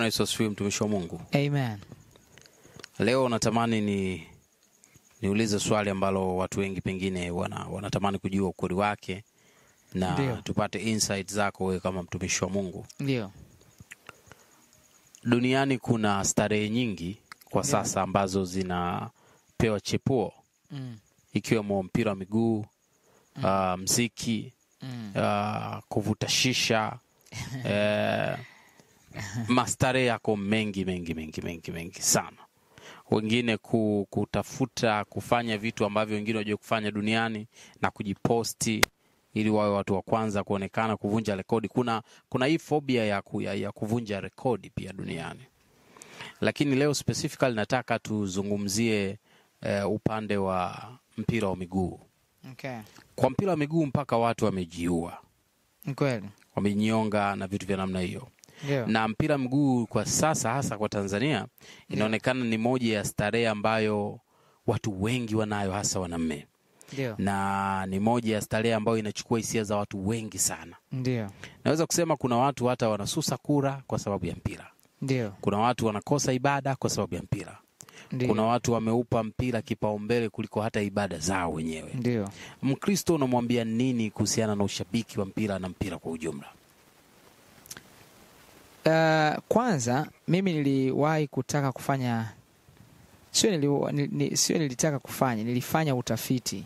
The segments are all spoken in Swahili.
Yesu asifiwe, mtumishi wa Mungu. Amen. Leo natamani niulize swali ambalo watu wengi pengine wanatamani kujua ukweli wake na Ndiyo. tupate insight zako wewe kama mtumishi wa Mungu. Ndio. Duniani kuna starehe nyingi kwa sasa ambazo zinapewa chepuo. Ikiwemo mpira wa miguu, muziki, kuvuta shisha, mastarehe yako mengi sana. Wengine kutafuta kufanya vitu ambavyo wengine wajua kufanya duniani na kujiposti ili wawe watu wa kwanza kuonekana, kuvunja rekodi. Kuna hii phobia ya kuvunja rekodi pia duniani. Lakini leo specifically nataka tuzungumzie upande wa mpira wa miguu. Okay. Kwa mpira wa miguu mpaka watu wamejiua. Kweli. Wamenyonga na vitu vya namna hiyo. Ndio. Na mpira mguu kwa sasa hasa kwa Tanzania inaonekana ni moja ya starehe ambayo watu wengi wanayo, hasa wanaume. Ndio. Na ni moja ya starehe ambayo inachukua hisia za watu wengi sana. Ndio. Naweza kusema kuna watu hata wanasusa kura kwa sababu ya mpira. Ndio. Kuna watu wanakosa ibada kwa sababu ya mpira. Ndio. Kuna watu wameupa mpira kipaumbele kuliko hata ibada zao wenyewe. Ndio. Mkristo unamwambia nini kuhusiana na ushabiki wa mpira na mpira kwa ujumla? Kwanza mimi niliwahi kutaka kufanya nilifanya utafiti.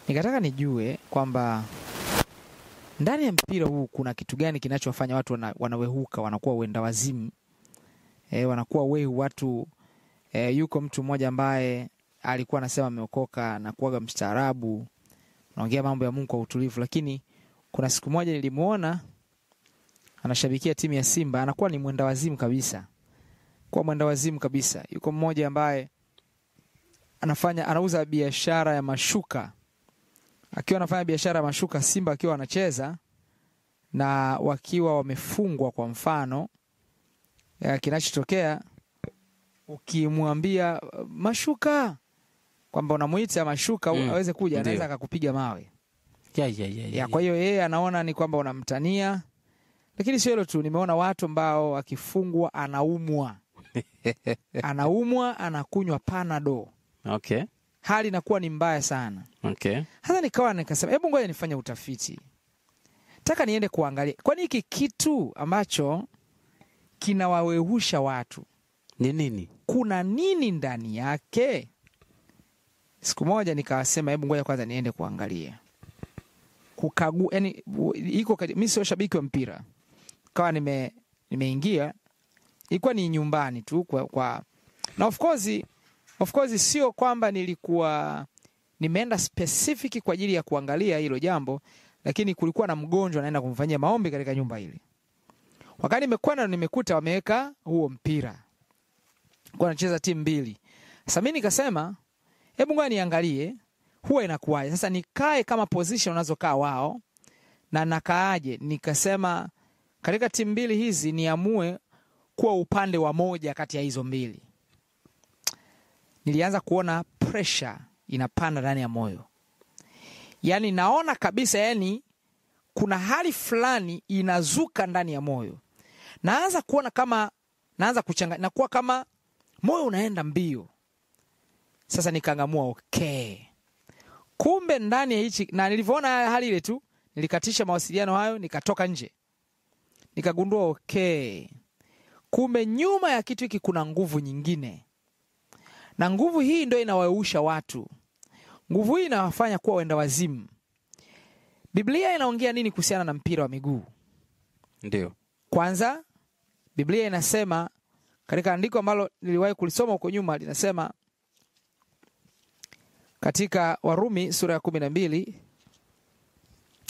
Nikataka nijue kwamba ndani ya mpira huu kuna kitu gani kinachowafanya watu wanawehuka, wanakuwa wenda wazimu. Wanakuwa wehu watu. Yuko mtu mmoja ambaye alikuwa anasema ameokoka na kuaga mstaarabu, anaongea mambo ya Mungu kwa utulivu, lakini kuna siku moja nilimuona anashabikia timu ya Simba, anakuwa ni mwenda wazimu kabisa. Yuko mmoja ambaye anauza biashara ya mashuka. Akiwa anafanya biashara ya mashuka, Simba akiwa anacheza na wakiwa wamefungwa kwa mfano, kinachotokea ukimwambia mashuka kwamba unamuita mashuka aweze kuja, anaweza akakupiga mawe. Kwa hiyo yeye anaona ni kwamba unamtania. Lakini sio hilo tu, nimeona watu ambao wakifungwa anaumwa. Anakunywa Panadol. Okay. Hali inakuwa ni mbaya sana. Okay. Hata nikasema hebu ngoja nifanye utafiti. Nataka niende kuangalia kwani hiki kitu ambacho kinawawehusha watu ni nini? Kuna nini ndani yake? Siku moja nikasema hebu ngoja kwanza niende kuangalia. Kukagua, yani mimi sio shabiki wa mpira. Kawa nimeingia, ilikuwa ni nyumbani tu kwa na of course sio kwamba nilikuwa nimeenda specific kwa ajili ya kuangalia hilo jambo, lakini kulikuwa na mgonjwa naenda kumfanyia maombi katika nyumba ile. Wakati nimekwenda nimekuta wameweka huo mpira. Kwa anacheza timu mbili. Sasa mimi nikasema hebu ngoja niangalie huwa inakuwaje. Sasa nikae kama position unazokaa wao na nakaaje. Nikasema katika timu mbili hizi niamue kuwa upande wa moja kati ya hizo mbili. Nilianza kuona pressure inapanda ndani ya moyo. Yaani naona kabisa, yani kuna hali fulani inazuka ndani ya moyo. Naanza kuona kama naanza kuchanganya, na kuwa kama moyo unaenda mbio. Sasa nikaangamua okay. Kumbe ndani ya hichi, na nilivyoona hali ile tu, nilikatisha mawasiliano hayo, nikatoka nje. Nikagundua okay. Kumbe nyuma ya kitu hiki kuna nguvu nyingine. Na nguvu hii ndio inawausha watu. Nguvu hii inawafanya kuwa wenda wazimu. Biblia inaongea nini kuhusiana na mpira wa miguu? Ndio. Kwanza Biblia inasema katika andiko ambalo niliwahi kulisoma huko nyuma, linasema katika Warumi sura ya 12,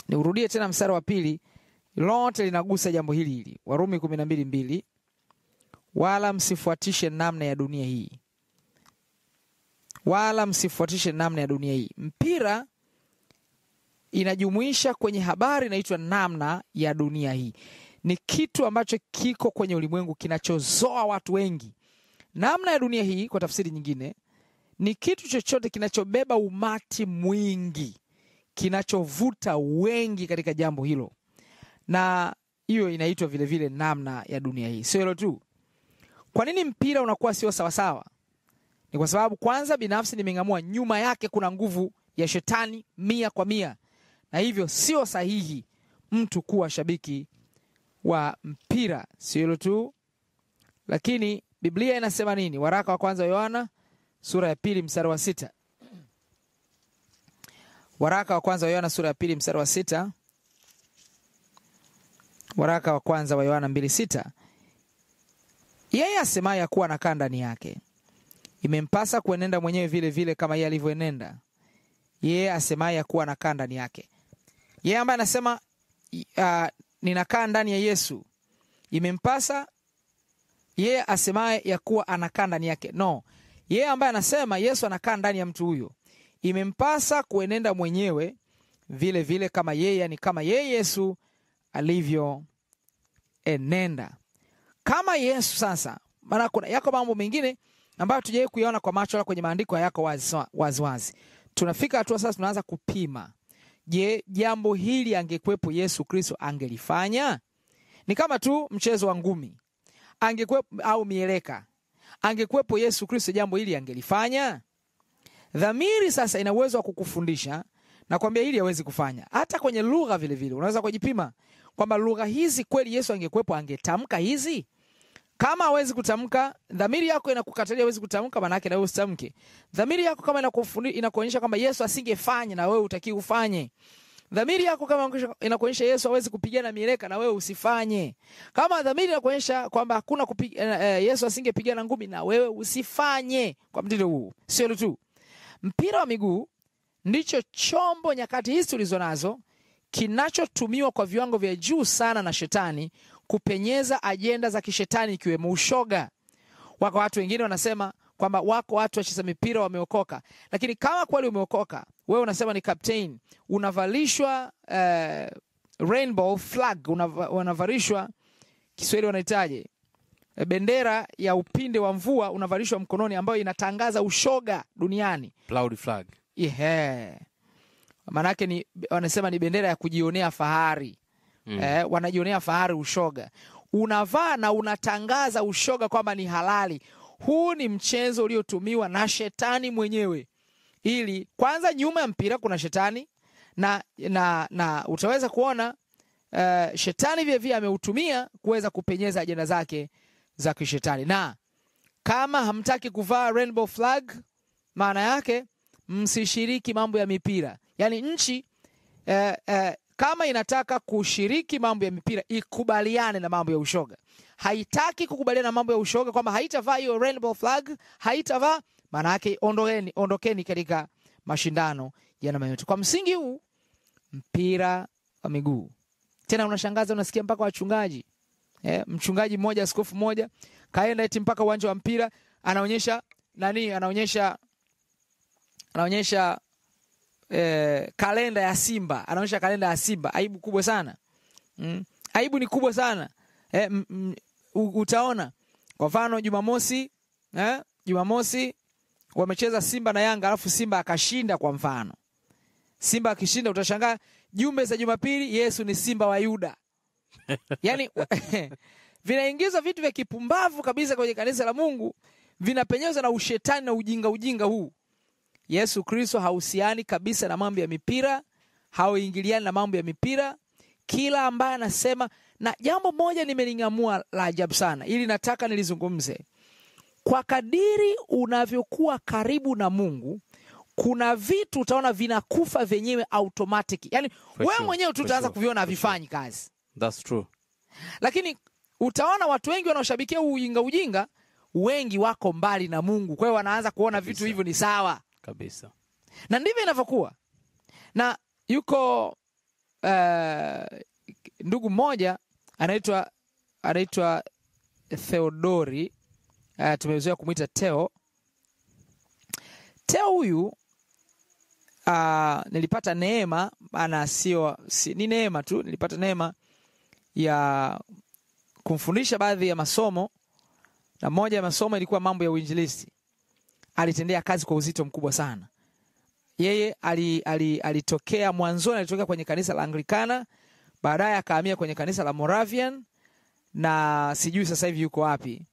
niurudie tena mstari wa 2, lote linagusa jambo hili. Warumi 12:2, wala msifuatishe namna ya dunia hii. Mpira inajumuisha kwenye habari inaitwa namna ya dunia hii. Ni kitu ambacho kiko kwenye ulimwengu kinachozoa watu wengi. Namna ya dunia hii kwa tafsiri nyingine ni kitu chochote kinachobeba umati mwingi, kinachovuta wengi katika jambo hilo. Na hiyo inaitwa vile vile namna ya dunia hii. Sio hilo tu. Kwa nini mpira unakuwa sio sawasawa? Ni kwa sababu kwanza, binafsi nimeng'amua nyuma yake kuna nguvu ya shetani 100%, na hivyo sio sahihi mtu kuwa shabiki wa mpira. Sio hilo tu, lakini Biblia inasema nini? Waraka wa kwanza wa Yohana sura ya 2 mstari wa 6. Waraka wa kwanza wa Yohana sura ya 2 mstari wa 6. Waraka wa kwanza wa Yohana 2:6. Yeye asemaye ya kuwa anakaa ndani yake, imempasa kuenenda mwenyewe vile vile kama yeye alivyoenenda. Yeye asemaye ya kuwa anakaa ndani yake. Yeye ambaye anasema ninakaa ndani ya Yesu, imempasa yeye asemaye ya kuwa anakaa ndani yake. No. Yeye ambaye anasema Yesu anakaa ndani ya mtu huyo, imempasa kuenenda mwenyewe vile vile kama yeye, yani kama yeye Yesu alivyoenenda. Kama Yesu sasa, maana kuna yako mambo mengine ambayo tujawahi kuyaona kwa macho, wala kwenye maandiko yako wazi. Tunafika hatua sasa tunaanza kupima. Je, jambo hili angekuwepo Yesu Kristo angelifanya? Ni kama tu mchezo wa ngumi. Angekuwepo au mieleka. Angekuwepo Yesu Kristo, jambo hili angelifanya? Dhamiri sasa ina uwezo wa kukufundisha na kwambia hili hawezi kufanya. Hata kwenye lugha vile vile unaweza kujipima kwamba lugha hizi kweli Yesu angekuwepo angetamka hizi. Kama hawezi kutamka, dhamiri yako inakukatalia hawezi kutamka, maana yake na wewe usitamke. Dhamiri yako kama inakuonyesha kwamba Yesu asingefanya, na wewe utaki ufanye. Dhamiri yako kama inakuonyesha Yesu hawezi kupigana mieleka, na wewe usifanye. Kama dhamiri inakuonyesha kwamba hakuna Yesu asingepigana ngumi, na wewe usifanye. Kwa mtindo huu, sio tu mpira wa miguu ndicho chombo nyakati hizi tulizo nazo kinachotumiwa kwa viwango vya juu sana na shetani kupenyeza ajenda za kishetani, ikiwemo ushoga. Wako watu wengine wanasema kwamba wako watu wacheza mipira wameokoka, lakini kama kweli umeokoka, wewe unasema ni captain, unavalishwa rainbow flag, unavalishwa Kiswahili wanaitaje, bendera ya upinde wa mvua unavalishwa mkononi, ambayo inatangaza ushoga duniani, cloud flag. Manake ni wanasema ni bendera ya kujionea fahari. Wanajionea fahari ushoga. Unavaa na unatangaza ushoga kwamba ni halali. Huu ni mchezo uliotumiwa na shetani mwenyewe. Ili kwanza, nyuma ya mpira kuna shetani, na utaweza kuona shetani vile vile ameutumia kuweza kupenyeza ajenda zake za kishetani. Na kama hamtaki kuvaa rainbow flag, maana yake msishiriki mambo ya mipira. Yani nchi kama inataka kushiriki mambo ya mipira, ikubaliane na mambo ya ushoga. Haitaki kukubaliana na mambo ya ushoga, kwamba haitavaa hiyo rainbow flag, haitavaa, maana yake ondokeni katika mashindano ya namna yote. Kwa msingi huu, mpira wa miguu, tena unashangaza, unasikia mpaka wachungaji, mchungaji mmoja, askofu mmoja kaenda eti mpaka uwanja wa mpira, anaonyesha kalenda ya Simba, anaonyesha kalenda ya Simba. Aibu kubwa sana. Aibu ni kubwa sana. Utaona kwa mfano Jumamosi wamecheza Simba na Yanga, alafu Simba akashinda. Kwa mfano Simba akishinda, utashangaa jumbe za Jumapili, Yesu ni Simba wa Yuda. Yani vinaingiza vitu vya kipumbavu kabisa kwenye kanisa la Mungu, vinapenyeza na ushetani na ujinga huu. Yesu Kristo hauhusiani kabisa na mambo ya mipira, hauingiliani na mambo ya mipira. Kila ambaye anasema, na jambo moja nimeling'amua la ajabu sana, ili nataka nilizungumze. Kwa kadiri unavyokuwa karibu na Mungu, kuna vitu utaona vinakufa venyewe automatic. Yani wewe mwenyewe tu utaanza kuviona havifanyi kazi. That's true. Lakini utaona watu wengi wanaoshabikia ujinga, wengi wako mbali na Mungu. Kwa hiyo wanaanza kuona vitu hivyo ni sawa kabisa. Na ndivyo inavyokuwa. Na yuko ndugu mmoja anaitwa Theodori, tumezoea kumuita Theo. Theo huyu nilipata neema, maana ni neema tu, nilipata neema ya kumfundisha baadhi ya masomo, na moja ya masomo ilikuwa mambo ya uinjilisti. Alitendea kazi kwa uzito mkubwa sana. Yeye alitokea mwanzoni, alitokea kwenye kanisa la Anglikana, baadaye akahamia kwenye kanisa la Moravian, na sijui sasa hivi yuko wapi.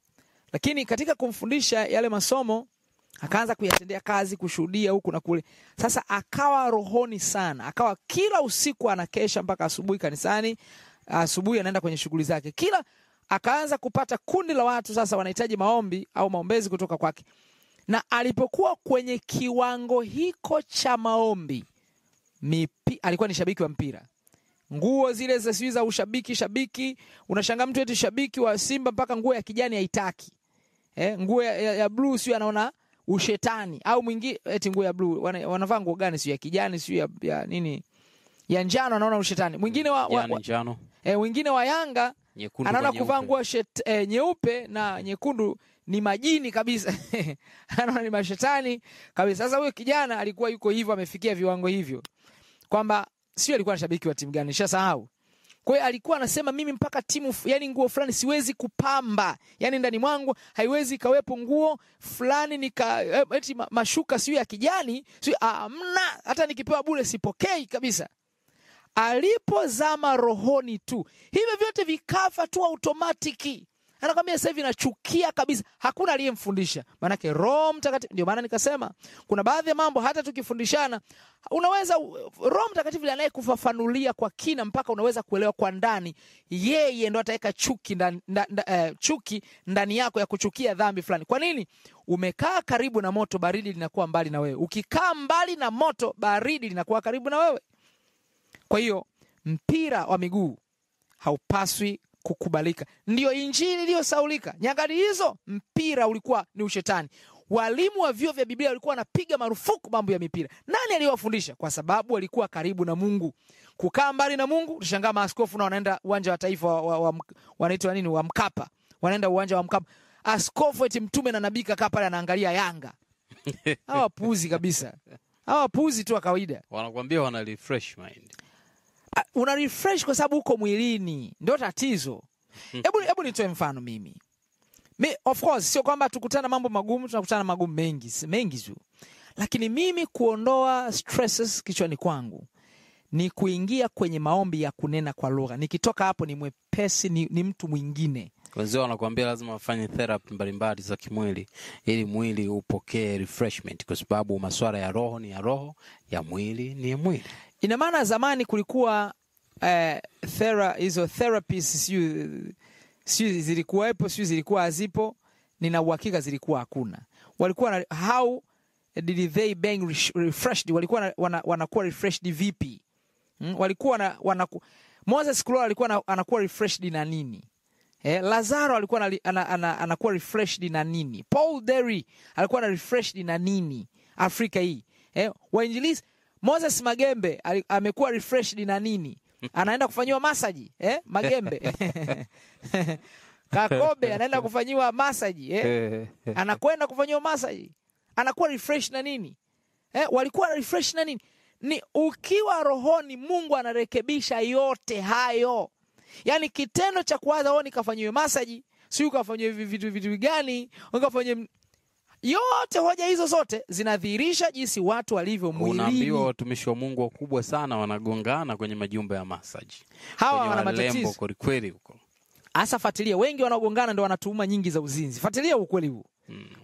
Lakini katika kumfundisha yale masomo akaanza kuyatendea kazi, kushuhudia huku na kule. Sasa akawa rohoni sana, akawa kila usiku anakesha mpaka asubuhi kanisani, asubuhi anaenda kwenye shughuli zake. Akaanza kupata kundi la watu sasa wanahitaji maombi au maombezi kutoka kwake. Na alipokuwa kwenye kiwango hiko cha maombi, alikuwa ni shabiki wa mpira. Nguo zile za ushabiki, unashangaa mtu eti shabiki wa Simba mpaka nguo ya kijani haitaki. Nguo ya blue sio anaona ushetani, au mwingine eti nguo ya blue wanavaa nguo gani sio ya kijani sio ya nini ya njano anaona ushetani. Mwingine njano. Mwingine wa Yanga anaona kuvaa nguo nyeupe na nyekundu ni majini kabisa. Anaona ni mashetani kabisa. Sasa huyo kijana alikuwa yuko hivyo, amefikia viwango hivyo kwamba sio alikuwa shabiki wa timu gani nishasahau. Kwa hiyo alikuwa anasema mimi mpaka timu yani nguo fulani siwezi kupamba. Yani ndani mwangu haiwezi kawepo nguo fulani eti mashuka sio ya kijani, sio amna, hata nikipewa bure sipokei kabisa. Alipozama rohoni tu, hivyo vyote vikafa tu automatiki. Anakwambia sasa hivi nachukia kabisa. Hakuna aliyemfundisha. Maana yake Roho Mtakatifu. Ndio maana nikasema kuna baadhi ya mambo hata tukifundishana unaweza Roho Mtakatifu anayekufafanulia kwa kina mpaka unaweza kuelewa kwa ndani. Yeye ndo ataweka chuki ndani yako ya kuchukia dhambi fulani. Kwa nini? Umekaa karibu na moto, baridi linakuwa mbali na wewe. Ukikaa mbali na moto, baridi linakuwa karibu na wewe. Kwa hiyo mpira wa miguu haupaswi kukubalika. Ndio injili iliyosaulika. Nyakati hizo mpira ulikuwa ni ushetani. Walimu wa vyuo vya Biblia walikuwa wanapiga marufuku mambo ya mipira. Nani aliyowafundisha? Kwa sababu walikuwa karibu na Mungu. Kukaa mbali na Mungu, tushangaa maaskofu na wanaenda uwanja wa taifa wanaitwa nini, wa Mkapa. Wanaenda uwanja wa Mkapa. Askofu eti mtume na nabii kakaa pale anaangalia Yanga. Hawa puzi kabisa. Hawa puzi tu wa kawaida. Wanakuambia wana refresh mind. Una refresh kwa sababu uko mwilini. Ndio tatizo. Hebu nitoe mfano mimi. Of course sio kwamba tukutana mambo magumu, tunakutana magumu mengi tu. Lakini mimi kuondoa stresses kichwani kwangu ni kuingia kwenye maombi ya kunena kwa lugha. Nikitoka hapo ni mwepesi, ni mtu mwingine. Wazee wanakuambia lazima wafanye therapy mbalimbali za kimwili ili mwili upokee refreshment, kwa sababu masuala ya roho ni ya roho, ya mwili ni ya mwili. Ina maana zamani kulikuwa hizo therapies sio zilikuwepo, sio zilikuwa hazipo, nina uhakika zilikuwa hakuna. Walikuwa how did they being refreshed? Walikuwa wanakuwa refreshed vipi? Walikuwa Moses Kulola alikuwa anakuwa refreshed na nini? Lazaro alikuwa anakuwa refreshed na nini? Paul Derry alikuwa na refreshed na nini? Afrika hii. Wainjilisti Moses Magembe amekuwa refreshed na nini? Anaenda kufanyiwa massage, Magembe. Kakobe anaenda kufanyiwa massage, anakwenda kufanyiwa massage. Anakuwa refresh na nini? Walikuwa refresh na nini? Ni ukiwa rohoni, Mungu anarekebisha yote hayo. Yaani kitendo cha kuanza nikafanyiwe massage, si ukafanyiwe vitu gani, ukafanyiwe yote, hoja hizo zote zinadhihirisha jinsi watu walivyo mwilini. Unaambiwa watumishi wa Mungu wakubwa sana wanagongana kwenye majumba ya massage. Hawa wana matatizo kweli huko. Asa fuatilia, wengi wanaogongana ndio wanatuma nyingi za uzinzi. Fuatilia ukweli huu.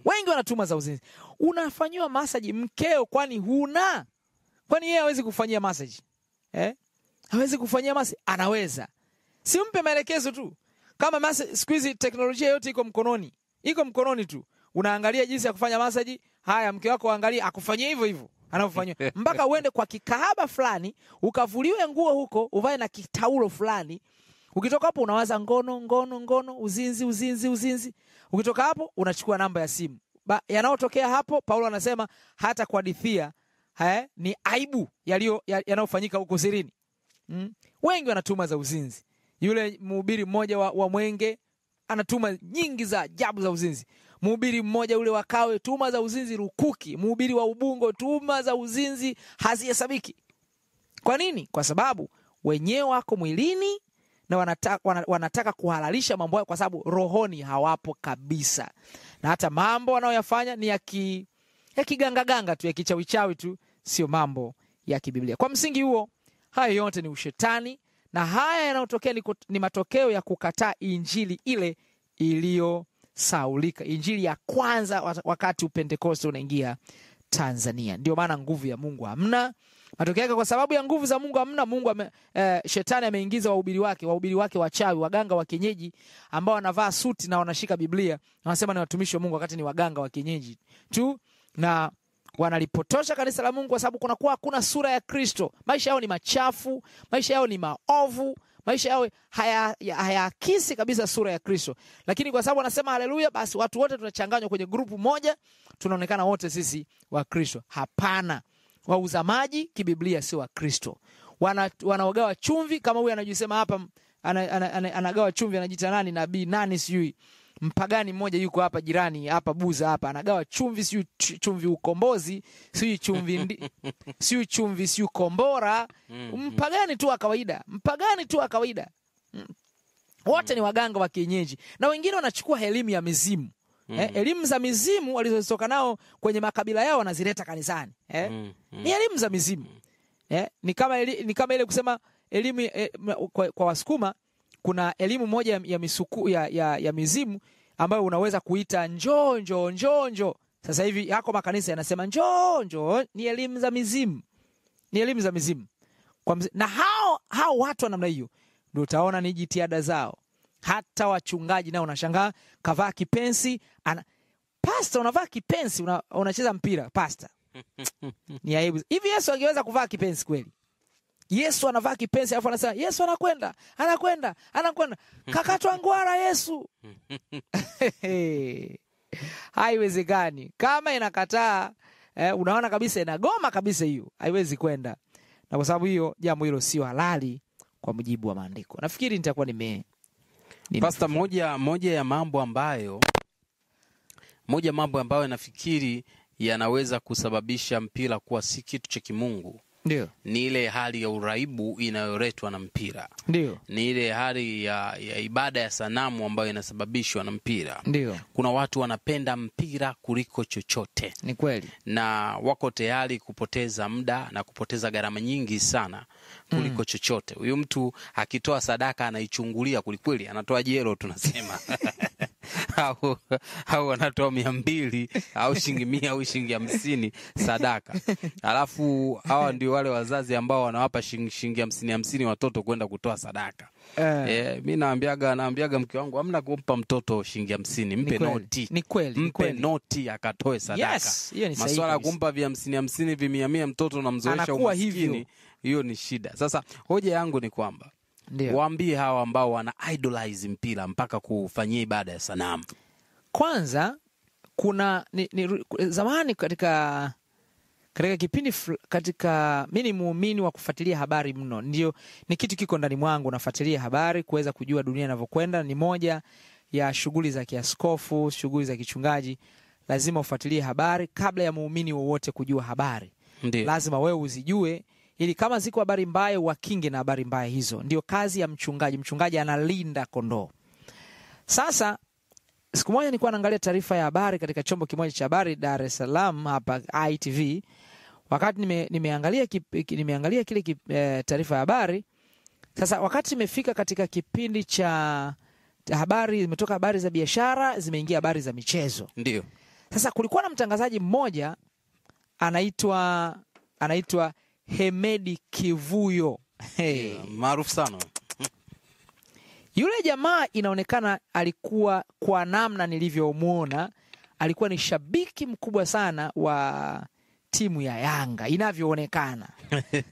Wengi wanatuma za uzinzi. Unafanywa massage mkeo, kwani huna? Kwani yeye hawezi kufanyia massage? Hawezi kufanyia massage? Anaweza. Simpe maelekezo tu. Kama siku hizi teknolojia yote iko mkononi. Iko mkononi tu. Unaangalia jinsi ya kufanya massage. Haya, mke wako angalia akufanyie hivyo hivyo anavyofanywa. Mpaka uende kwa kikahaba fulani, ukavuliwe nguo huko, uvae na kitaulo fulani. Ukitoka hapo unawaza ngono, uzinzi. Ukitoka hapo unachukua namba ya simu. Yanayotokea hapo, Paulo anasema hata kuhadithia ni aibu yanayofanyika huko sirini. Wengi wanatuma za uzinzi. Yule mhubiri mmoja wa Mwenge anatuma nyingi za ajabu za uzinzi. Mhubiri mmoja ule wa Kawe, tuma za uzinzi rukuki. Mhubiri wa Ubungo, tuma za uzinzi hazihesabiki. Kwa nini? Kwa sababu wenyewe wako mwilini na wanataka kuhalalisha mambo hayo, kwa sababu rohoni hawapo kabisa. Na hata mambo wanayoyafanya ni ya kiganga tu, ya kichawichawi tu, sio mambo ya kibiblia. Kwa msingi huo, haya yote ni ushetani, na haya yanayotokea ni matokeo ya kukataa injili ile saulika. Injili ya kwanza wakati upentekoste unaingia Tanzania. Ndio maana nguvu ya Mungu hamna. Matokeo yake, kwa sababu ya nguvu za Mungu hamna, shetani ameingiza wahubiri wake wachawi, waganga wa kienyeji ambao wanavaa suti na wanashika Biblia na wanasema ni watumishi wa Mungu wakati ni waganga wa kienyeji tu, na wanalipotosha kanisa la Mungu kwa sababu kunakuwa hakuna sura ya Kristo. Maisha yao ni machafu, maisha yao ni maovu, maisha yao hayaakisi kabisa sura ya Kristo. Lakini kwa sababu wanasema haleluya, basi watu wote tunachanganywa kwenye grupu moja, tunaonekana wote sisi wa Kristo. Hapana. Wauza maji kibiblia sio wa Kristo. Wanaogawa chumvi kama huyu anajisema hapa, anagawa chumvi, anajiita nani, nabii nani sijui, mpagani mmoja yuko hapa jirani hapa Buza hapa, anagawa chumvi, sijui chumvi ukombozi, sijui chumvi sijui kombora. Mpagani tu wa kawaida. Wote ni waganga wa kienyeji, na wengine wanachukua elimu ya mizimu. Elimu za mizimu walizotoka nao kwenye makabila yao wanazileta kanisani. Ni elimu za mizimu. Ni kama ile kusema elimu kwa Wasukuma kuna elimu moja ya misuku ya mizimu ambayo unaweza kuita njoo. Sasa hivi yako makanisa yanasema njoo. Ni elimu za mizimu. Na hao watu wa namna hiyo ndio utaona ni jitihada zao. Hata wachungaji nao unashangaa, kavaa kipensi, pastor unavaa kipensi, unacheza mpira pastor. Ni aibu. Hivi Yesu angeweza kuvaa kipensi kweli? Yesu anavaa kipensi alafu anasema Yesu anakwenda. Kakatwa ngwara Yesu. Haiwezekani. Kama inakataa, unaona kabisa inagoma kabisa, hiyo haiwezi kwenda. Na kwa sababu hiyo jambo hilo sio halali kwa mujibu wa maandiko. Nafikiri nitakuwa Pastor, moja ya mambo ambayo nafikiri yanaweza kusababisha mpira kuwa si kitu cha kimungu. Ndio. Ni ile hali ya uraibu inayoletwa na mpira. Ndio. Ni ile hali ya ibada ya sanamu ambayo inasababishwa na mpira. Ndio. Kuna watu wanapenda mpira kuliko chochote. Ni kweli. Na wako tayari kupoteza muda na kupoteza gharama nyingi sana kuliko chochote. Huyu mtu akitoa sadaka anaichungulia kulikweli, anatoa jero tunasema. au anatoa 200 au shilingi 100 au shilingi 50 sadaka. Alafu hawa ndio wale wazazi ambao wanawapa shilingi 50 watoto kwenda kutoa sadaka. Mimi naambiaga mke wangu hamna kumpa mtoto shilingi 50, mpe noti. Ni kweli. Mpe noti akatoe sadaka. Yes, masuala kumpa vya 50 100 mtoto na mzoesha umaskini, hiyo ni shida. Sasa hoja yangu ni kwamba waambie hawa ambao wana idolize mpira mpaka kufanyia ibada ya sanamu. Kwanza kuna zamani katika kipindi mimi ni muumini wa kufuatilia habari mno. Ndio ni kitu kiko ndani mwangu, nafuatilia habari kuweza kujua dunia inavyokwenda. Ni moja ya shughuli za kiaskofu, shughuli za kichungaji. Lazima ufuatilie habari kabla ya muumini wowote kujua habari. Ndiyo. Lazima wewe uzijue ili kama ziko habari mbaya wakinge na habari mbaya hizo. Ndio kazi ya mchungaji. Mchungaji analinda kondoo. Sasa siku moja nilikuwa naangalia taarifa ya habari katika chombo kimoja cha habari Dar es Salaam hapa ITV. Wakati nimeangalia kile taarifa ya habari, sasa wakati nimefika katika kipindi cha habari, zimetoka habari za biashara, zimeingia habari za michezo. Ndio. Sasa kulikuwa na mtangazaji mmoja anaitwa Hemedi Kivuyo. Maarufu sana. Yule jamaa inaonekana alikuwa, kwa namna nilivyomuona, alikuwa ni shabiki mkubwa sana wa timu ya Yanga inavyoonekana.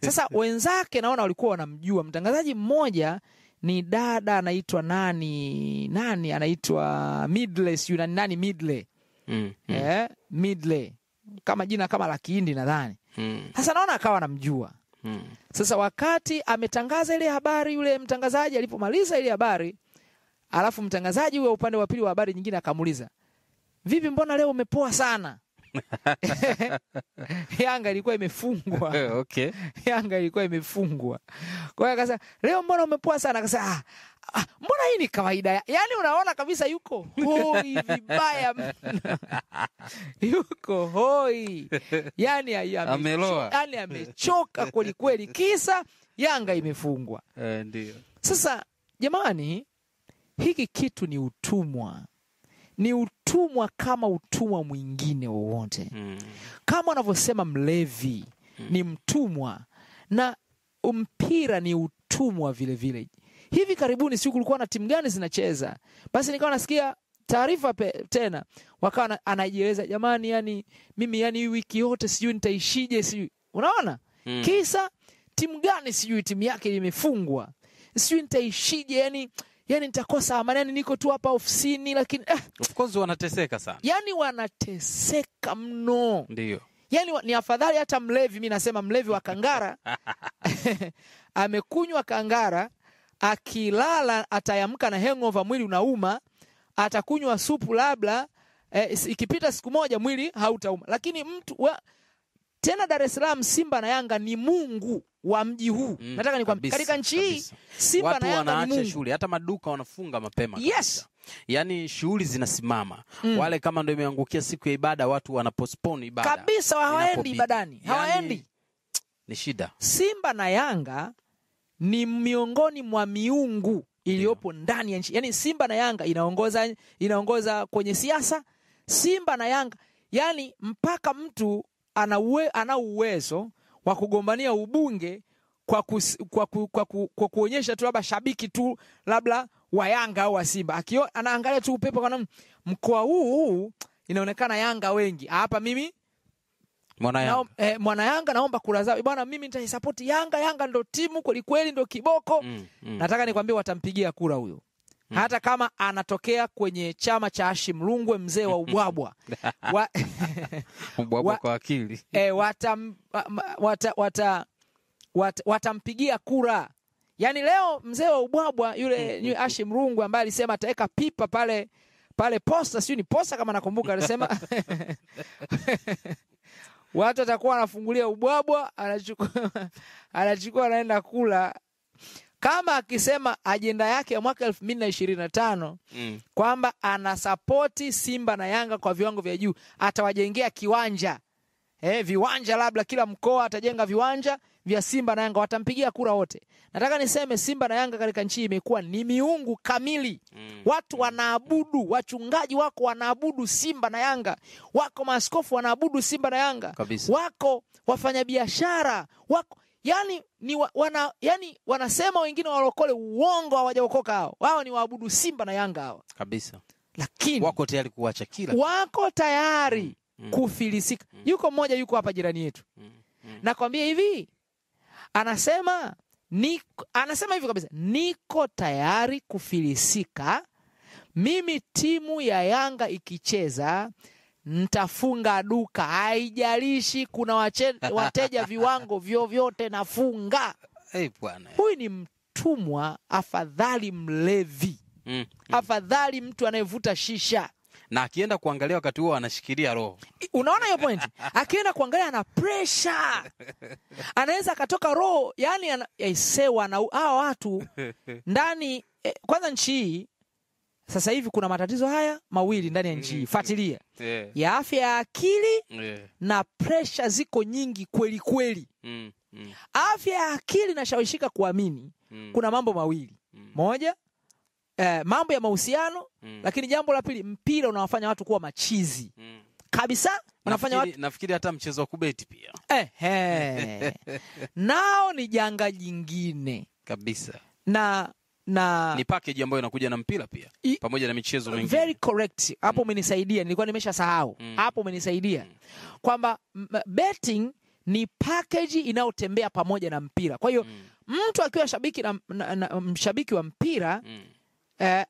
Sasa wenzake naona walikuwa wanamjua. Mtangazaji mmoja ni dada anaitwa nani anaitwa Midley, sio nani Midley. Midley. Kama jina kama la Kihindi nadhani. Sasa naona akawa anamjua. Sasa wakati ametangaza ile habari, yule mtangazaji alipomaliza ile habari, alafu mtangazaji huyo upande wa pili wa habari nyingine akamuuliza, "Vipi, mbona leo umepoa sana?" Yanga ilikuwa imefungwa. Okay. Yanga ilikuwa imefungwa. Kwa hiyo akasema, "Leo mbona umepoa sana?" Akasema, mbona hii ni kawaida." Yaani unaona kabisa yuko hoi vibaya. Yuko hoi. Yaani ameloa. Yaani amechoka kweli kweli, kisa Yanga imefungwa. Ndio. Sasa jamani, hiki kitu ni utumwa. ni utumwa kama utumwa mwingine wowote. Kama wanavyosema mlevi ni mtumwa, na mpira ni utumwa vile vile. Hivi karibuni siku kulikuwa na timu gani zinacheza, basi nikawa nasikia taarifa tena, wakawa anajieleza, jamani, yani mimi yani hii wiki yote sijui nitaishije, sijui. Unaona? Kisa timu gani sijui timu yake imefungwa, sijui nitaishije, yani nitakosa amani, yani niko tu hapa ofisini, lakini of course wanateseka sana. Yani wanateseka mno. Ndio. Yani ni afadhali hata mlevi, mimi nasema mlevi wa kangara amekunywa kangara, akilala atayamka na hangover, mwili unauma, atakunywa supu labda, ikipita siku moja mwili hautauma. Lakini tena Dar es Salaam, Simba na Yanga ni Mungu wa mji huu. Nataka nikwambie, katika nchi hii Simba watu na Yanga ni Mungu. Shule, hata maduka wanafunga mapema. Yes. Yani shughuli zinasimama. Wale kama ndio imeangukia siku ya ibada, watu wanapostpone ibada. Kabisa, hawaendi ibadani. Hawaendi. Ni shida. Simba na Yanga ni miongoni mwa miungu iliyopo ndani ya nchi. Yani Simba na Yanga inaongoza kwenye siasa. Simba na Yanga, yani mpaka mtu ana uwezo wa kugombania ubunge kwa kuonyesha tu labda shabiki tu labda wa Yanga au wa Simba. Anaangalia tu upepo, kwa mkoa huu inaonekana Yanga wengi. Hapa mimi mwana Yanga naomba kura zao. Bwana, mimi nitaisupport Yanga. Yanga ndo timu kweli kweli, ndo kiboko. Nataka nikwambie watampigia kura huyo. Hata kama anatokea kwenye chama cha Hashim Rungwe, mzee wa ubwabwa. Ubwabwa kwa akili. Watampigia kura. Yani leo mzee wa ubwabwa yule Hashim Rungwe ambaye alisema ataweka pipa pale posta, sio ni posta kama nakumbuka, alisema watu atakuwa anafungulia ubwabwa, anachukua anaenda kula. Kama akisema ajenda yake ya mwaka 2025 kwamba anasapoti Simba na Yanga kwa viwango vya juu, atawajengea kiwanja. Viwanja labda kila mkoa atajenga viwanja vya Simba na Yanga, watampigia kura wote. Nataka niseme Simba na Yanga katika nchi imekuwa ni miungu kamili. Watu wanaabudu, wachungaji wako wanaabudu Simba na Yanga, wako maaskofu wanaabudu Simba na Yanga kabisa. Wako wafanyabiashara wako, yani wanasema wengine walokole, uongo, hawajaokoka hao. Wao ni waabudu Simba na Yanga hao kabisa. Lakini wako tayari kuacha kila, wako tayari kufilisika. Yuko mmoja yuko hapa jirani yetu. Nakwambia hivi, anasema hivi kabisa, niko tayari kufilisika. Mimi timu ya Yanga ikicheza nitafunga duka, haijalishi kuna wateja viwango vyovyote, nafunga. Bwana. Huyu ni mtumwa, afadhali mlevi. Afadhali mtu anayevuta shisha. Na akienda kuangalia wakati huo anashikilia roho. Unaona hiyo point? Akienda kuangalia ana pressure. Anaweza akatoka roho, yani yaisewa na hao watu ndani. Kwanza nchi hii sasa hivi kuna matatizo haya mawili ndani ya nchi hii. Fuatilia. Ya afya ya akili na pressure ziko nyingi kweli kweli. Afya ya akili nashawishika kuamini kuna mambo mawili. Moja, mambo ya mahusiano, lakini jambo la pili, mpira unawafanya watu kuwa machizi. Kabisa, unafanya watu, nafikiri hata mchezo wa kubeti pia. Nao ni janga jingine kabisa. Na ni package ambayo inakuja na mpira pia pamoja na michezo mingine. Very correct. Hapo umenisaidia, nilikuwa nimeshasahau. Hapo umenisaidia kwamba betting ni package inayotembea pamoja na mpira. Kwa hiyo mtu akiwa shabiki na mshabiki wa mpira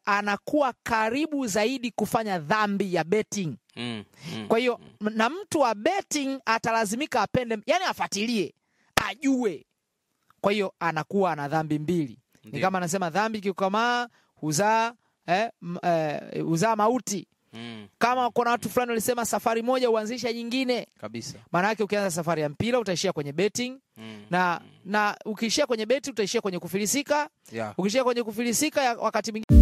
anakuwa karibu zaidi kufanya dhambi ya betting. Kwa hiyo na mtu wa betting atalazimika apende, yani afuatilie, ajue. Kwa hiyo anakuwa na dhambi mbili. Ni kama anasema dhambi kikomaa huzaa mauti. Kama kuna watu fulani walisema safari moja huanzisha nyingine kabisa. Maana yake ukianza safari ya mpira utaishia kwenye betting. Na ukiishia kwenye betting utaishia kwenye kufilisika. Ukiishia kwenye kufilisika wakati mwingine